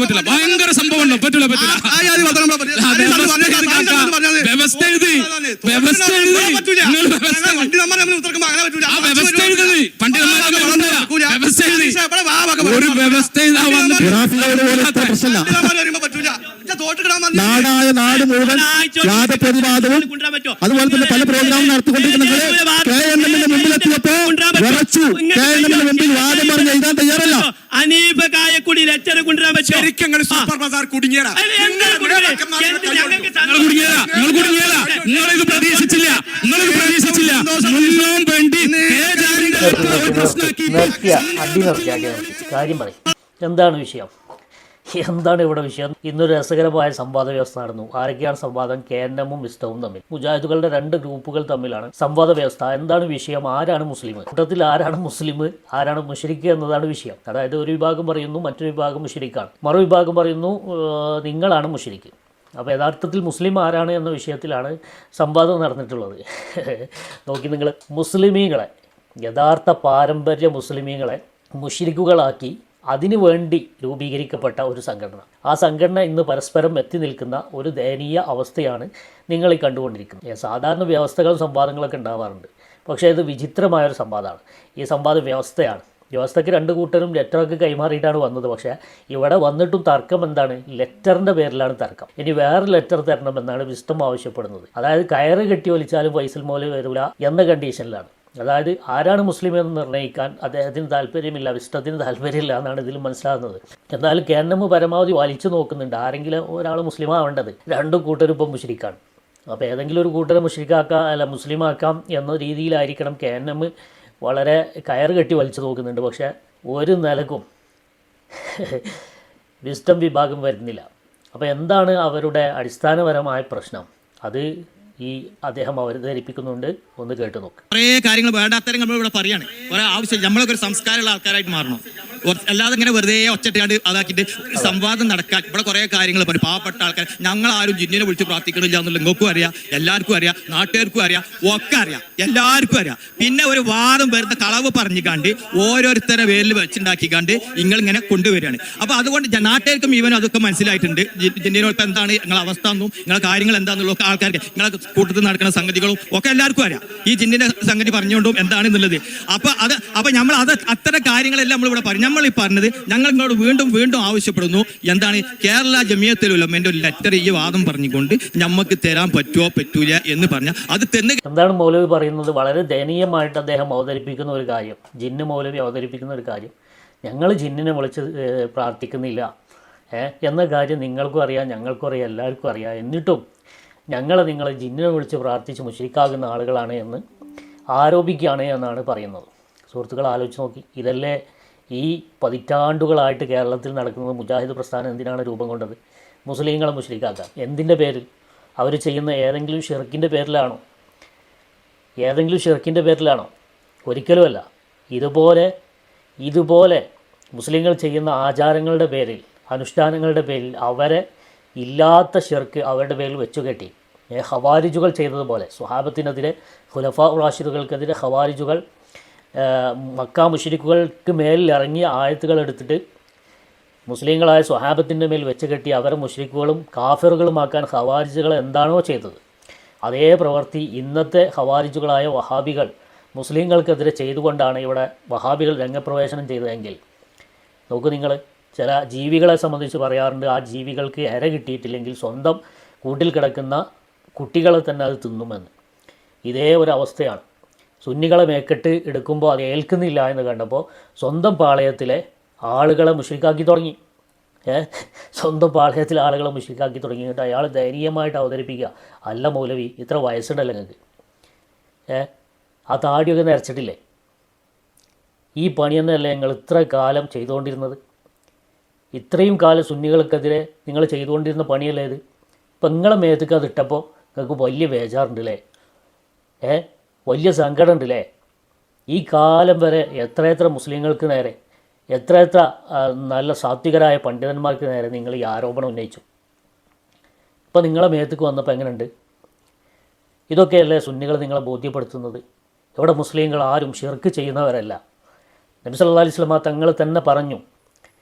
പറ്റില്ല. ഭയങ്കര സംഭവം. പറ്റില്ല. വ്യവസ്ഥ എഴുതി ഒരു വ്യവസ്ഥ നാടായ നാട് മുഴുവൻ വാദപ്രതിവാദവും അതുപോലെ തന്നെ പല പ്രോഗ്രാമും നടത്തിക്കൊണ്ടിരിക്കുന്നത് KNMന്റെ മുമ്പിലെത്തിയപ്പോ വിറച്ചു. KNMന്റെ മുമ്പിൽ വാദം പറഞ്ഞ് എഴുതാൻ തയ്യാറല്ല. അനീപ കായക്കുടി ലെറ്റർ കൊണ്ടുവരാൻ പറ്റും. സൂപ്പർ ബസാർ കുടുങ്ങിയതാ. നിങ്ങളിത് പ്രതീക്ഷിച്ചില്ല. കാര്യം പറയും. എന്താണ് വിഷയം? എന്താണ് ഇവിടെ വിഷയം? ഇന്നൊരു രസകരമായ സംവാദ വ്യവസ്ഥ നടന്നു. ആരൊക്കെയാണ് സംവാദം? KNMഉം വിസ്ഡവും തമ്മിൽ. മുജാഹിദുകളുടെ 2 ഗ്രൂപ്പുകൾ തമ്മിലാണ് സംവാദ വ്യവസ്ഥ. എന്താണ് വിഷയം? ആരാണ് മുസ്ലിം? കൂട്ടത്തിൽ ആരാണ് മുസ്ലിം, ആരാണ് മുശ്രിക്ക് എന്നതാണ് വിഷയം. അതായത് ഒരു വിഭാഗം പറയുന്നു മറ്റൊരു വിഭാഗം മുശ്രിക്കാണ്, മറുവിഭാഗം പറയുന്നു നിങ്ങളാണ് മുശ്രിക്ക്. അപ്പോൾ യഥാർത്ഥത്തിൽ മുസ്ലിം ആരാണ് എന്ന വിഷയത്തിലാണ് സംവാദം നടന്നിട്ടുള്ളത്. നോക്കി നിങ്ങൾ, മുസ്ലിമീങ്ങളെ, യഥാർത്ഥ പാരമ്പര്യ മുസ്ലിമീങ്ങളെ മുശ്രിക്കുകളാക്കി അതിനു വേണ്ടി രൂപീകരിക്കപ്പെട്ട ഒരു സംഘടന. ആ സംഘടന ഇന്ന് പരസ്പരം എത്തി നിൽക്കുന്ന ഒരു ദയനീയ അവസ്ഥയാണ് നിങ്ങൾ ഈ കണ്ടുകൊണ്ടിരിക്കുന്നത്. സാധാരണ വ്യവസ്ഥകളും സംവാദങ്ങളൊക്കെ ഉണ്ടാവാറുണ്ട്, പക്ഷേ ഇത് വിചിത്രമായൊരു സംവാദമാണ്. ഈ സംവാദ വ്യവസ്ഥയാണ്. വ്യവസ്ഥയ്ക്ക് 2 കൂട്ടരും ലെറ്ററൊക്കെ കൈമാറിയിട്ടാണ് വന്നത്. പക്ഷേ ഇവിടെ വന്നിട്ടും തർക്കം എന്താണ്? ലെറ്ററിൻ്റെ പേരിലാണ് തർക്കം. ഇനി വേറെ ലെറ്റർ തരണമെന്നാണ് വിസ്ഡം ആവശ്യപ്പെടുന്നത്. അതായത് കയറ് കെട്ടി വലിച്ചാലും ഫൈസൽ മൗലവി വരില്ല എന്ന കണ്ടീഷനിലാണ്. അതായത് ആരാണ് മുസ്ലിം എന്ന് നിർണ്ണയിക്കാൻ അദ്ദേഹത്തിന് താല്പര്യമില്ല, വിസ്ഡത്തിന് താല്പര്യമില്ല എന്നാണ് ഇതിൽ മനസ്സിലാകുന്നത്. എന്നാലും KNM പരമാവധി വലിച്ചു നോക്കുന്നുണ്ട്, ആരെങ്കിലും ഒരാൾ മുസ്ലിം ആവേണ്ടത്. 2 കൂട്ടരും ഇപ്പം മുശ്രിക്കാണ്. അപ്പോൾ ഏതെങ്കിലും ഒരു കൂട്ടരെ മുശ്രിക്കാക്കാം, അല്ല മുസ്ലിമാക്കാം എന്ന രീതിയിലായിരിക്കണം KNM വളരെ കയറ് കെട്ടി വലിച്ചു നോക്കുന്നുണ്ട്. പക്ഷേ ഒരു നിലക്കും വിസ്ഡം വിഭാഗം വരുന്നില്ല. അപ്പോൾ എന്താണ് അവരുടെ അടിസ്ഥാനപരമായ പ്രശ്നം? അത് ഈ അദ്ദേഹം അവതരിപ്പിക്കുന്നുണ്ട്. ഒന്ന് കേട്ടു നോക്ക്. കുറേ കാര്യങ്ങൾ വേണ്ടാത്തരം നമ്മളിവിടെ പറയാണ്. കുറേ ആവശ്യം നമ്മളൊക്കെ ഒരു സംസ്കാരമുള്ള ആൾക്കാരായിട്ട് മാറണം. അല്ലാതെ ഇങ്ങനെ വെറുതെ ഒച്ചട്ടാണ്ട് അതാക്കിയിട്ട് സംവാദം നടക്കാൻ ഇവിടെ കുറേ കാര്യങ്ങൾ പറയും. പാവപ്പെട്ട ആൾക്കാർ, ഞങ്ങളാരും ജിന്നിനെ വിളിച്ച് പ്രാർത്ഥിക്കണില്ല എന്നുള്ള നിങ്ങൾക്കും അറിയാം, എല്ലാവർക്കും അറിയാം, നാട്ടുകാർക്കും അറിയാം, ഒക്കെ അറിയാം, എല്ലാവർക്കും അറിയാം. പിന്നെ ഒരു വാദം വരുന്ന കളവ് പറഞ്ഞിക്കാണ്ട് ഓരോരുത്തരെ പേരിൽ വെച്ചുണ്ടാക്കിക്കാണ്ട് നിങ്ങളിങ്ങനെ കൊണ്ടുവരികയാണ്. അപ്പോൾ അതുകൊണ്ട് നാട്ടുകാർക്കും ഇവനും അതൊക്കെ മനസ്സിലായിട്ടുണ്ട്. ജിന്നിനോട് എന്താണ് നിങ്ങളെ അവസ്ഥ എന്നും നിങ്ങളെ കാര്യങ്ങൾ എന്താണെന്നുള്ള ആൾക്കാർക്ക്, നിങ്ങളെ കൂട്ടത്തിൽ നടക്കുന്ന സംഗതികളും ഒക്കെ എല്ലാവർക്കും അറിയാം. ഈ ജിന്നിന്റെ സംഗതി പറഞ്ഞുകൊണ്ടും എന്താണെന്നുള്ളത്. അപ്പോൾ നമ്മൾ അത്തരം കാര്യങ്ങളെല്ലാം നമ്മളിവിടെ പറയും. നമ്മൾ ഈ പറഞ്ഞത് ഞങ്ങൾ നിങ്ങളോട് വീണ്ടും ആവശ്യപ്പെടുന്നു. എന്താണ്? കേരള ജമിയത്തുൽ ഉലമയുടെ ഒരു ലെറ്റർ ഈ വാദം പറഞ്ഞുകൊണ്ട് നമുക്ക് തരാൻ പറ്റൂല എന്ന് പറഞ്ഞാൽ അത് തന്നെ. എന്താണ് മൗലവി പറയുന്നത്? വളരെ ദയനീയമായിട്ട് അദ്ദേഹം അവതരിപ്പിക്കുന്ന ഒരു കാര്യം, ജിന്ന് മൗലവി അവതരിപ്പിക്കുന്ന ഒരു കാര്യം, ഞങ്ങൾ ജിന്നിനെ വിളിച്ച് പ്രാർത്ഥിക്കുന്നില്ല എന്ന കാര്യം നിങ്ങൾക്കും അറിയാം, ഞങ്ങൾക്കും അറിയാം, എല്ലാവർക്കും അറിയാം. എന്നിട്ടും നിങ്ങൾ ജിന്നിനെ വിളിച്ച് പ്രാർത്ഥിച്ച് മുശ്രിക്കാകുന്ന ആളുകളാണ് എന്ന് ആരോപിക്കുകയാണ് എന്നാണ് പറയുന്നത്. സുഹൃത്തുക്കൾ ആലോചിച്ച് നോക്കി. ഇതല്ലേ ഈ പതിറ്റാണ്ടുകളായിട്ട് കേരളത്തിൽ നടക്കുന്നത്? മുജാഹിദ് പ്രസ്ഥാനം എന്തിനാണ് രൂപം കൊണ്ടത്? മുസ്ലിങ്ങളെ മുശ്രിക്കാക്കാൻ. എന്തിൻ്റെ പേരിൽ? അവർ ചെയ്യുന്ന ഏതെങ്കിലും ഷിർക്കിൻ്റെ പേരിലാണോ? ഒരിക്കലുമല്ല. ഇതുപോലെ മുസ്ലിങ്ങൾ ചെയ്യുന്ന ആചാരങ്ങളുടെ പേരിൽ, അനുഷ്ഠാനങ്ങളുടെ പേരിൽ അവരെ ഇല്ലാത്ത ഷിർക്ക് അവരുടെ പേരിൽ വെച്ചുകെട്ടി ഖവാരിജുകൾ ചെയ്തതുപോലെ, സ്വഹാബത്തിനെതിരെ, ഖുലഫാ റാഷിദുകൾക്കെതിരെ ഖവാരിജുകൾ മക്ക മുശ്രിക്കുകൾക്ക് മേലിൽ ഇറങ്ങിയ ആയത്തുകൾ എടുത്തിട്ട് മുസ്ലിങ്ങളായ സ്വഹാബത്തിൻ്റെ മേൽ വെച്ച് കെട്ടി അവരെ മുശ്രിക്കുകളും കാഫിറുകളുമാക്കാൻ ഖവാരിജുകൾ എന്താണോ ചെയ്തത്, അതേ പ്രവൃത്തി ഇന്നത്തെ ഖവാരിജുകളായ വഹാബികൾ മുസ്ലിങ്ങൾക്കെതിരെ ചെയ്തുകൊണ്ടാണ് ഇവിടെ വഹാബികൾ രംഗപ്രവേശനം ചെയ്തതെങ്കിൽ നോക്കൂ നിങ്ങൾ. ചില ജീവികളെ സംബന്ധിച്ച് പറയാറുണ്ട്, ആ ജീവികൾക്ക് ഇര കിട്ടിയിട്ടില്ലെങ്കിൽ സ്വന്തം കൂട്ടിൽ കിടക്കുന്ന കുട്ടികളെ തന്നെ അത് തിന്നുമെന്ന്. ഇതേ ഒരു അവസ്ഥയാണ്. സുന്നികളെ മേക്കെട്ട് എടുക്കുമ്പോൾ അത് ഏൽക്കുന്നില്ല എന്ന് കണ്ടപ്പോൾ സ്വന്തം പാളയത്തിലെ ആളുകളെ മുശ്രിക്കാക്കി തുടങ്ങി. സ്വന്തം പാളയത്തിലെ ആളുകളെ മുശ്രിക്കാക്കി തുടങ്ങിയിട്ട് അയാൾ ധൈര്യമായിട്ട് അവതരിപ്പിക്കുക, അല്ല മൗലവി ഇത്ര വയസ്സുണ്ടല്ലോ നിങ്ങൾക്ക്, ആ താടിയൊക്കെ നിറച്ചിട്ടില്ലേ, ഈ പണി തന്നെയല്ലേ നിങ്ങൾ ഇത്ര കാലം ചെയ്തുകൊണ്ടിരുന്നത്, ഇത്രയും കാലം സുന്നികൾക്കെതിരെ നിങ്ങൾ ചെയ്തുകൊണ്ടിരുന്ന പണിയല്ലേ ഇത്? ഇപ്പം നിങ്ങളെ മേത്തേക്ക് അത് ഇട്ടപ്പോൾ നിങ്ങൾക്ക് വലിയ ബേജാറുണ്ടല്ലേ, വലിയ സങ്കടം ഉണ്ടല്ലേ? ഈ കാലം വരെ എത്ര മുസ്ലിങ്ങൾക്ക് നേരെ, എത്ര നല്ല സാത്വികരായ പണ്ഡിതന്മാർക്ക് നേരെ നിങ്ങൾ ഈ ആരോപണം ഉന്നയിച്ചു. ഇപ്പം നിങ്ങളെ മേത്തേക്ക് വന്നപ്പോൾ എങ്ങനെയുണ്ട്? ഇതൊക്കെയല്ലേ സുന്നികൾ നിങ്ങളെ ബോധ്യപ്പെടുത്തുന്നത്? ഇവിടെ മുസ്ലിങ്ങൾ ആരും ഷിർക്ക് ചെയ്യുന്നവരല്ല. നബി സല്ലല്ലാഹു അലൈഹി വസല്ലം തങ്ങൾ തന്നെ പറഞ്ഞു,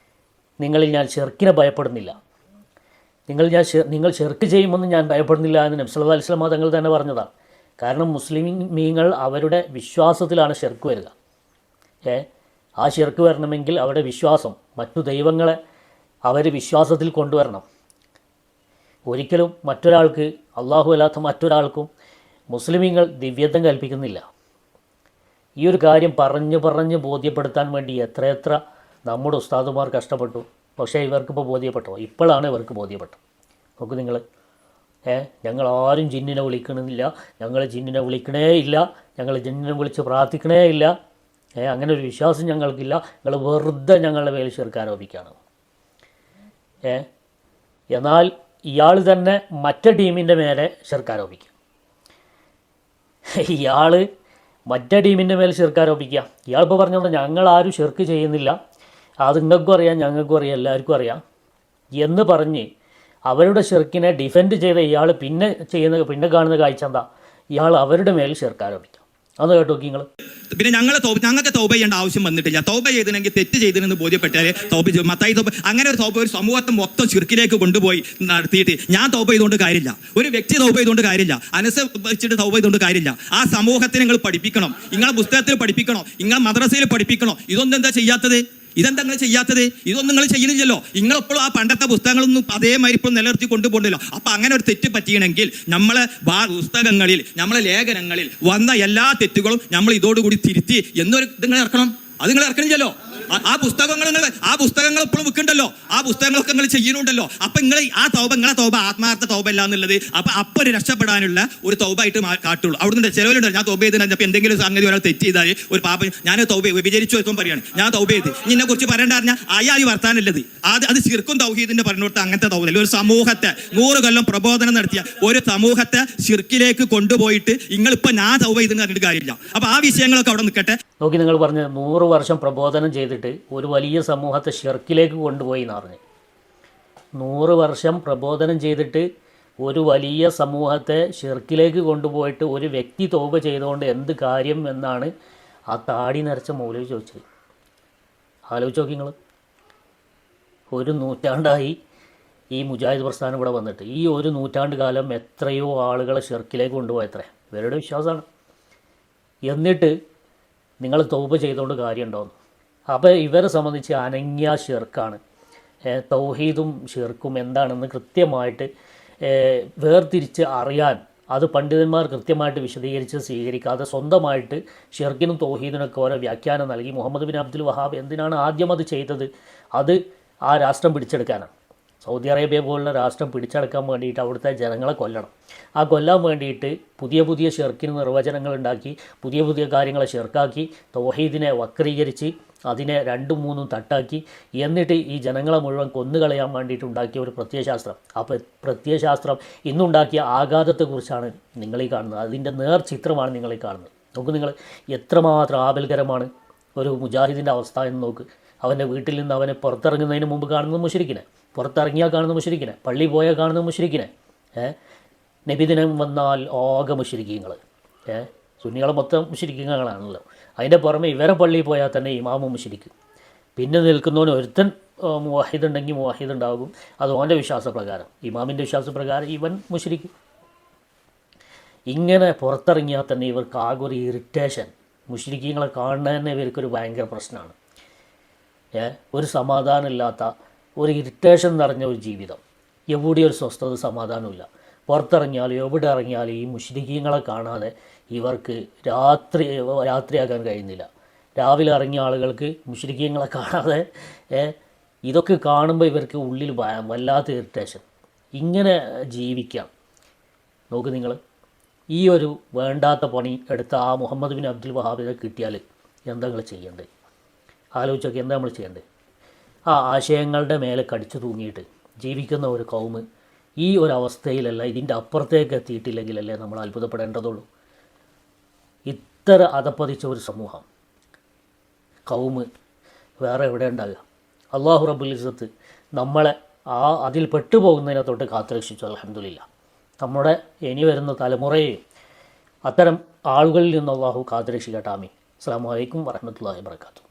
നിങ്ങളിൽ ഞാൻ ഷിർക്കിനെ ഭയപ്പെടുന്നില്ല, നിങ്ങൾ ഷിർക്ക് ചെയ്യുമെന്ന് ഞാൻ ഭയപ്പെടുന്നില്ല എന്ന് നബി സല്ലല്ലാഹു അലൈഹി വസല്ലം തങ്ങൾ തന്നെ പറഞ്ഞതാണ്. കാരണം മുസ്ലിമീങ്ങൾ അവരുടെ വിശ്വാസത്തിലാണ് ഷിർക്ക് വരിക. ആ ഷിർക്ക് വരണമെങ്കിൽ അവരുടെ വിശ്വാസം, മറ്റു ദൈവങ്ങളെ അവർ വിശ്വാസത്തിൽ കൊണ്ടുവരണം. ഒരിക്കലും മറ്റൊരാൾക്ക്, അള്ളാഹു അല്ലാത്ത മറ്റൊരാൾക്കും മുസ്ലിമീങ്ങൾ ദിവ്യത്വം കൽപ്പിക്കുന്നില്ല. ഈ ഒരു കാര്യം പറഞ്ഞ് ബോധ്യപ്പെടുത്താൻ വേണ്ടി എത്രയെത്ര നമ്മുടെ ഉസ്താദുമാർ കഷ്ടപ്പെട്ടു. പക്ഷേ ഇവർക്കിപ്പോൾ ബോധ്യപ്പെട്ടോ? ഇപ്പോഴാണ് ഇവർക്ക് ബോധ്യപ്പെട്ടു. നോക്കൂ നിങ്ങൾ, ഞങ്ങൾ ആരും ജിന്നിനെ വിളിക്കണമെന്നില്ല, ഞങ്ങൾ ജിന്നിനെ വിളിക്കണേ ഇല്ല, ഞങ്ങൾ ജിന്നിനെ വിളിച്ച് പ്രാർത്ഥിക്കണേ ഇല്ല, അങ്ങനെ ഒരു വിശ്വാസം ഞങ്ങൾക്കില്ല, നിങ്ങൾ വെറുതെ ഞങ്ങളുടെ മേൽ ശിർക്ക് ആരോപിക്കുകയാണ്. എന്നാൽ ഇയാൾ തന്നെ മറ്റേ ടീമിൻ്റെ മേലെ ശിർക്ക് ആരോപിക്കുക. ഇയാൾ മറ്റേ ടീമിൻ്റെ മേൽ ശിർക്ക് ആരോപിക്കുക. ഇയാളിപ്പോൾ പറഞ്ഞത് ഞങ്ങളാരും ശിർക്ക് ചെയ്യുന്നില്ല, അത് നിങ്ങൾക്കും അറിയാം, ഞങ്ങൾക്കും അറിയാം, എല്ലാവർക്കും അറിയാം എന്ന് പറഞ്ഞ് അവരുടെ ഷിർക്കിനെ ഡിഫെൻഡ് ചെയ്ത ഇയാൾ പിന്നെ കാണുന്ന കാഴ്ച എന്താ? ഇയാൾ അവരുടെ മേൽ ശിർക്ക് ആരോപിക്കാം. അത് കേട്ടോ നിങ്ങൾ. പിന്നെ ഞങ്ങൾക്ക് തൗബ ചെയ്യേണ്ട ആവശ്യം വന്നിട്ടില്ല. തൗബ ചെയ്തിട്ടുണ്ടെങ്കിൽ തെറ്റ് ചെയ്തിരുന്ന് ബോധ്യപ്പെട്ടാൽ തൗബ ചെയ്യും. മത്തായി തൗബ, അങ്ങനെ ഒരു തൗബ ഒരു സമൂഹത്തെ മൊത്തം ശിർക്കിലേക്ക് കൊണ്ടുപോയി നടത്തിയിട്ട് ഞാൻ തൗബ ചെയ്തുകൊണ്ട് കാര്യമില്ല, ഒരു വ്യക്തി തൗബ ചെയ്തുകൊണ്ട് കാര്യമില്ല, അനുസരിച്ചിട്ട് തൗബ ചെയ്തുകൊണ്ട് കാര്യമില്ല. ആ സമൂഹത്തിന് നിങ്ങൾ പഠിപ്പിക്കണം, നിങ്ങളെ പുസ്തകത്തിൽ പഠിപ്പിക്കണോ, നിങ്ങളെ മദ്രസയിൽ പഠിപ്പിക്കണോ. ഇതൊന്നും എന്താ ചെയ്യാത്തത്? ഇതെന്താ നിങ്ങൾ ചെയ്യാത്തത്? ഇതൊന്നും നിങ്ങൾ ചെയ്യുന്നില്ലല്ലോ. നിങ്ങളെപ്പോഴും ആ പണ്ടത്തെ പുസ്തകങ്ങളൊന്നും അതേമാതിരി ഇപ്പോൾ നിലനിർത്തി കൊണ്ടുപോകണ്ടല്ലോ. അപ്പം അങ്ങനെ ഒരു തെറ്റ് പറ്റിയണമെങ്കിൽ നമ്മളെ പുസ്തകങ്ങളിൽ, നമ്മളെ ലേഖനങ്ങളിൽ വന്ന എല്ലാ തെറ്റുകളും നമ്മൾ ഇതോടുകൂടി തിരുത്തി എന്നൊരു നിങ്ങൾ ഇറക്കണം. അത് നിങ്ങൾ ഇറക്കണില്ലല്ലോ. ആ പുസ്തകങ്ങൾ എപ്പോഴും വിൽക്കണ്ടല്ലോ, ആ പുസ്തകങ്ങളൊക്കെ നിങ്ങൾ ചെയ്യുന്നുണ്ടല്ലോ. അപ്പൊ നിങ്ങൾ ആ നിങ്ങളെ തൗബ ആത്മാർത്ഥ തൗബ അല്ല എന്നുള്ളത് അപ്പൊ ഒരു രക്ഷപ്പെടാനുള്ള ഒരു തൗബായിട്ട് കാട്ടുള്ളൂ. അവിടുന്ന് ചിലവരുണ്ട്, ഞാൻ തൗബ ചെയ്തിട്ട് എന്തെങ്കിലും സംഗതി ഒരാൾ തെറ്റ് ചെയ്താൽ ഒരു പാപം, ഞാൻ തൗബ വിചരിച്ചു വെച്ചോൻ പറയാണ് ഞാൻ തൗബ ചെയ്ത്, നിന്നെ കുറിച്ച് പറയേണ്ട പറഞ്ഞാൽ അയാൾ വർത്താനല്ലത്. അത് ശിർക്കും തൗഹീദിന്റെ പറഞ്ഞുകൊടുത്ത അങ്ങനത്തെ തൗബല്ല. ഒരു സമൂഹത്തെ 100 കൊല്ലം പ്രബോധനം നടത്തിയ ഒരു സമൂഹത്തെ ശിർക്കിലേക്ക് കൊണ്ടുപോയിട്ട് നിങ്ങളിപ്പോ ഞാൻ തൗബ ചെയ്തെന്ന് പറഞ്ഞിട്ട് കാര്യമില്ല. അപ്പൊ ആ വിഷയങ്ങളൊക്കെ അവിടെ നിൽക്കട്ടെ. നോക്കി, നിങ്ങൾ പറഞ്ഞ് 100 വർഷം പ്രബോധനം ചെയ്തിട്ട് ഒരു വലിയ സമൂഹത്തെ ഷിർക്കിലേക്ക് കൊണ്ടുപോയി എന്ന് പറഞ്ഞ്. 100 വർഷം പ്രബോധനം ചെയ്തിട്ട് ഒരു വലിയ സമൂഹത്തെ ഷിർക്കിലേക്ക് കൊണ്ടുപോയിട്ട് ഒരു വ്യക്തി തൗബ ചെയ്തുകൊണ്ട് എന്ത് കാര്യം എന്നാണ് ആ താടി നരച്ച മൗലവി ചോദിച്ചത്. ആലോചിച്ച് നോക്കി നിങ്ങൾ. 1 നൂറ്റാണ്ടായി ഈ മുജാഹിദ് പ്രസ്ഥാനം ഇവിടെ വന്നിട്ട്. ഈ 1 നൂറ്റാണ്ട് കാലം എത്രയോ ആളുകളെ ഷിർക്കിലേക്ക് കൊണ്ടുപോയത്രേ, ഇവരുടെ വിശ്വാസമാണ്. എന്നിട്ട് നിങ്ങൾ തൗബ ചെയ്തുകൊണ്ട് കാര്യമുണ്ടോയെന്ന്. അപ്പോൾ ഇവരെ സംബന്ധിച്ച് അനന്യ ഷിർക്കാണ്. തൗഹീദും ഷിർക്കും എന്താണെന്ന് കൃത്യമായിട്ട് വേർതിരിച്ച് അറിയാൻ അത് പണ്ഡിതന്മാർ കൃത്യമായിട്ട് വിശദീകരിച്ച് സ്വീകരിക്കാതെ സ്വന്തമായിട്ട് ഷിർക്കിനും തൗഹീദിനൊക്കെ ഓരോ വ്യാഖ്യാനം നൽകി. മുഹമ്മദ് ബിൻ അബ്ദുൽ വഹാബ് എന്തിനാണ് ആദ്യം അത് ചെയ്തത്? അത് ആ രാഷ്ട്രം പിടിച്ചെടുക്കാനാണ്. സൗദി അറേബ്യ പോലുള്ള രാഷ്ട്രം പിടിച്ചെടുക്കാൻ വേണ്ടിയിട്ട് അവിടുത്തെ ജനങ്ങളെ കൊല്ലണം. ആ കൊല്ലാൻ വേണ്ടിയിട്ട് പുതിയ ഷിർക്കിന് നിർവചനങ്ങൾ ഉണ്ടാക്കി, പുതിയ കാര്യങ്ങളെ ഷിർക്കാക്കി, തൗഹീദിനെ വക്രീകരിച്ച് അതിനെ 2-3 തട്ടാക്കി, എന്നിട്ട് ഈ ജനങ്ങളെ മുഴുവൻ കൊന്നുകളയാൻ വേണ്ടിയിട്ട് ഉണ്ടാക്കിയ ഒരു പ്രത്യയശാസ്ത്രം. ആ പ്രത്യയശാസ്ത്രം ഇന്നുണ്ടാക്കിയ ആഘാതത്തെക്കുറിച്ചാണ് നിങ്ങളീ കാണുന്നത്. അതിൻ്റെ നേർചിത്രമാണ് നിങ്ങളീ കാണുന്നത്. നോക്കൂ നിങ്ങൾ, എത്രമാത്രം ആപൽകരമാണ് ഒരു മുജാഹിദിൻ്റെ അവസ്ഥ എന്ന് നോക്ക്. അവൻ്റെ വീട്ടിൽ നിന്ന് അവനെ പുറത്തിറങ്ങുന്നതിന് മുമ്പ് കാണുന്നത് മുശ്രിക്കിനെ, പുറത്തിറങ്ങിയാൽ കാണുന്ന മുശ്രിക്കിനെ, പള്ളി പോയാൽ കാണുന്ന മുശ്രിക്കിനെ, നബിദിനം വന്നാൽ ആകെ മുശ്രിക്കീങ്ങൾ, സുന്നികളെ മൊത്തം മുശ്രിക്കീങ്ങളാണല്ലോ. അതിൻ്റെ പുറമെ ഇവരെ പള്ളിയിൽ പോയാൽ തന്നെ ഇമാമും മുശ്രിക്ക്. പിന്നെ നിൽക്കുന്നവന് ഒരുത്തൻ മുവാഹിദ് ഉണ്ടെങ്കിൽ മുവാഹിദ് ഉണ്ടാകും, അത് ഓൻ്റെ വിശ്വാസപ്രകാരം, ഇമാമിൻ്റെ വിശ്വാസപ്രകാരം ഇവൻ മുശ്രിക്ക്. ഇങ്ങനെ പുറത്തിറങ്ങിയാൽ തന്നെ ഇവർക്ക് ആകെ ഒരു ഇറിറ്റേഷൻ. മുശ്രിക്കീങ്ങളെ കാണുന്നത് തന്നെ ഇവർക്കൊരു ഭയങ്കര പ്രശ്നമാണ്. ഒരു സമാധാനമില്ലാത്ത, ഒരു ഇറിറ്റേഷൻ നിറഞ്ഞ ഒരു ജീവിതം. എവിടെ ഒരു സ്വസ്ഥത സമാധാനമില്ല. പുറത്തിറങ്ങിയാലും എവിടെ ഇറങ്ങിയാലും ഈ മുശ്രിക്കീങ്ങളെ കാണാതെ ഇവർക്ക് രാത്രിയാക്കാൻ കഴിയുന്നില്ല. രാവിലെ ഇറങ്ങിയ ആളുകൾക്ക് മുശ്രിക്കീങ്ങളെ കാണാതെ ഇതൊക്കെ കാണുമ്പോൾ ഇവർക്ക് ഉള്ളിൽ വല്ലാത്ത ഇറിറ്റേഷൻ. ഇങ്ങനെ ജീവിക്കാം. നോക്ക് നിങ്ങൾ, ഈ ഒരു വേണ്ടാത്ത പണി എടുത്ത ആ മുഹമ്മദ് ബിൻ അബ്ദുൽ വഹാബിനെ കിട്ടിയാൽ എന്താ നിങ്ങൾ ചെയ്യേണ്ടത്? ആലോചിച്ചൊക്കെ എന്താ നമ്മൾ ചെയ്യേണ്ടത്? ആ ആശയങ്ങളുടെ മേലെ കടിച്ചു തൂങ്ങിയിട്ട് ജീവിക്കുന്ന ഒരു കൗമ് ഈ ഒരു അവസ്ഥയിലല്ല, ഇതിൻ്റെ അപ്പുറത്തേക്ക് എത്തിയിട്ടില്ലെങ്കിലല്ലേ നമ്മൾ അത്ഭുതപ്പെടേണ്ടതുള്ളൂ. ഇത്ര അധപ്പതിച്ച ഒരു സമൂഹം, കൗമ് വേറെ എവിടെ ഉണ്ടാകുക? അള്ളാഹു റബ്ബുൽ ഇസ്സത്ത് നമ്മളെ അതിൽ പെട്ടുപോകുന്നതിനെ തൊട്ട് കാത്തുരക്ഷിച്ചു. അൽഹംദുലില്ലാ. നമ്മുടെ ഇനി വരുന്ന തലമുറയെയും അത്തരം ആളുകളിൽ നിന്ന് അള്ളാഹു കാത്തുരക്ഷിക്കട്ടെ. ആമീൻ. അസ്സലാമു അലൈക്കും വറഹ്മത്തുള്ളാഹി വബറകാതുഹു.